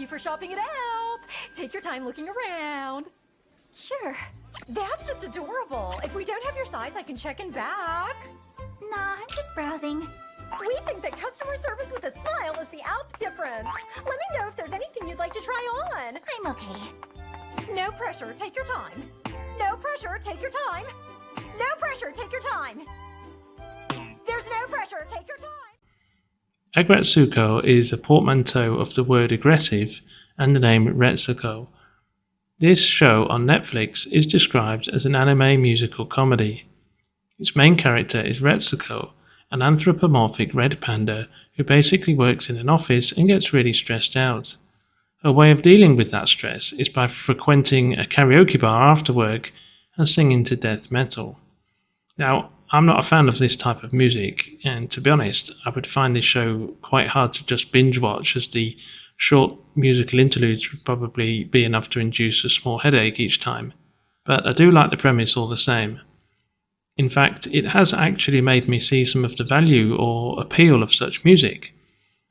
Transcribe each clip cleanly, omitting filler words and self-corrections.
you for shopping it out. Take your time looking around. Sure. That's just adorable. If we don't have your size, I can check in back. Nah, I'm just browsing. We think that customer service with a smile is the app difference. Let me know if there's anything you'd like to try on. I'm okay. No pressure, take your time. No pressure, take your time. No pressure, take your time. There's no pressure, take your time. Aggretsuko is a portmanteau of the word aggressive and the name Retsuko. This show on Netflix is described as an anime musical comedy. Its main character is Retsuko, an anthropomorphic red panda who basically works in an office and gets really stressed out. Her way of dealing with that stress is by frequenting a karaoke bar after work and singing to death metal. Now, I'm not a fan of this type of music, and to be honest, I would find this show quite hard to just binge watch, as the short musical interludes would probably be enough to induce a small headache each time. But I do like the premise all the same. In fact, it has actually made me see some of the value or appeal of such music.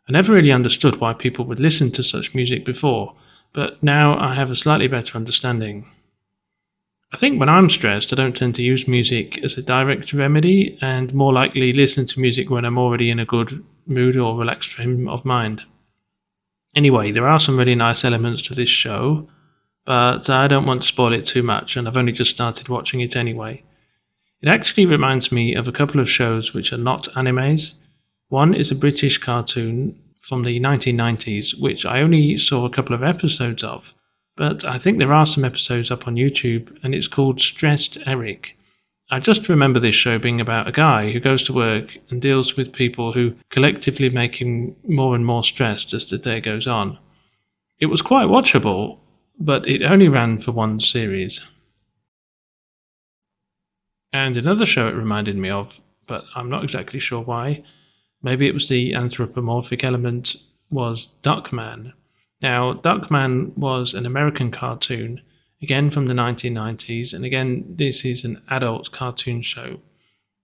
I never really understood why people would listen to such music before, but now I have a slightly better understanding. I think when I'm stressed, I don't tend to use music as a direct remedy, and more likely listen to music when I'm already in a good mood or relaxed frame of mind. Anyway, there are some really nice elements to this show, but I don't want to spoil it too much, and I've only just started watching it anyway. It actually reminds me of a couple of shows which are not animes. One is a British cartoon from the 1990s, which I only saw a couple of episodes of, but I think there are some episodes up on YouTube, and it's called Stressed Eric. I just remember this show being about a guy who goes to work and deals with people who collectively make him more and more stressed as the day goes on. It was quite watchable, but it only ran for one series. And another show it reminded me of, but I'm not exactly sure why, maybe it was the anthropomorphic element, was Duckman. Now, Duckman was an American cartoon, again from the 1990s, and again this is an adult cartoon show.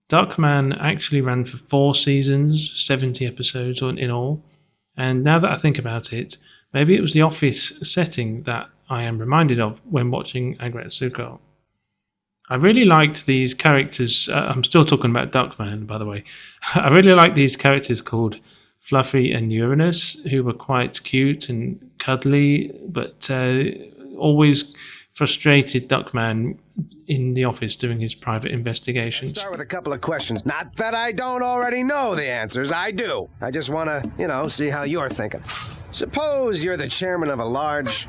Duckman actually ran for 4 seasons, 70 episodes in all, and now that I think about it, maybe it was the office setting that I am reminded of when watching Aggretsuko. I really liked these characters. I'm still talking about Duckman, by the way. I really liked these characters called Fluffy and Uranus, who were quite cute and cuddly, but always frustrated Duckman in the office doing his private investigations. Let's start with a couple of questions. Not that I don't already know the answers. I do. I just want to, see how you're thinking. Suppose you're the chairman of a large...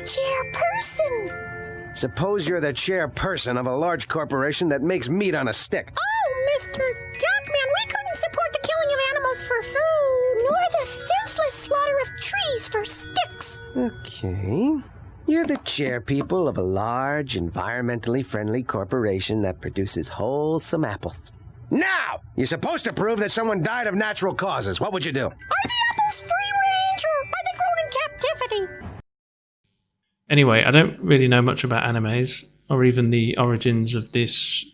Chairperson! Suppose you're the chairperson of a large corporation that makes meat on a stick. Oh, Mr. Duckman, we couldn't support the killing of animals for food, nor the senseless slaughter of trees for sticks. Okay. You're the chairpeople of a large, environmentally friendly corporation that produces wholesome apples. Now, you're supposed to prove that someone died of natural causes. What would you do? Are the apples free range, or are they grown in captivity? Anyway, I don't really know much about animes, or even the origins of this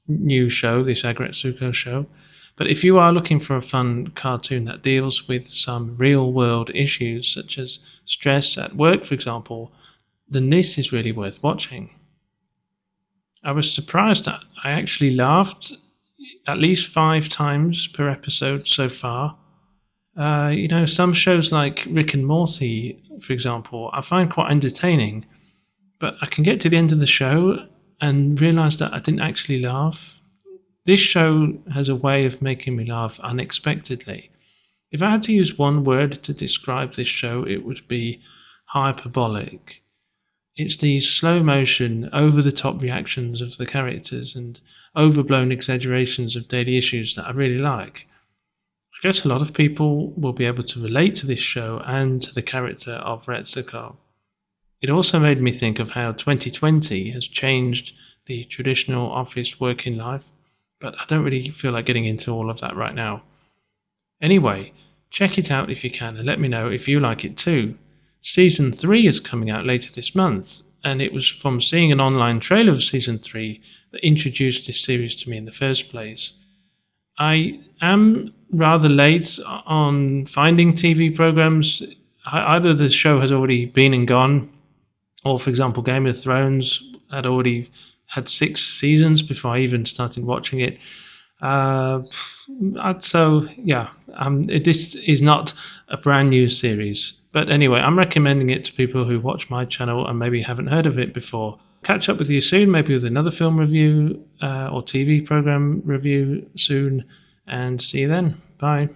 new show, this Aggretsuko show, but if you are looking for a fun cartoon that deals with some real-world issues, such as stress at work, for example, then this is really worth watching. I was surprised that I actually laughed at least 5 times per episode so far. Some shows like Rick and Morty, for example, I find quite entertaining, but I can get to the end of the show and realise that I didn't actually laugh. This show has a way of making me laugh unexpectedly. If I had to use one word to describe this show, it would be hyperbolic. It's these slow motion, over the top reactions of the characters and overblown exaggerations of daily issues that I really like. I guess a lot of people will be able to relate to this show and to the character of Retsuko. It also made me think of how 2020 has changed the traditional office working life, but I don't really feel like getting into all of that right now. Anyway, check it out if you can and let me know if you like it too. Season 3 is coming out later this month, and it was from seeing an online trailer of Season 3 that introduced this series to me in the first place. I am rather late on finding TV programs either the show has already been and gone, or for example, Game of Thrones had already had 6 seasons before I even started watching it. So yeah, this is not a brand new series. But anyway, I'm recommending it to people who watch my channel and maybe haven't heard of it before. Catch up with you soon, maybe with another film review or TV program review soon, and see you then. Bye.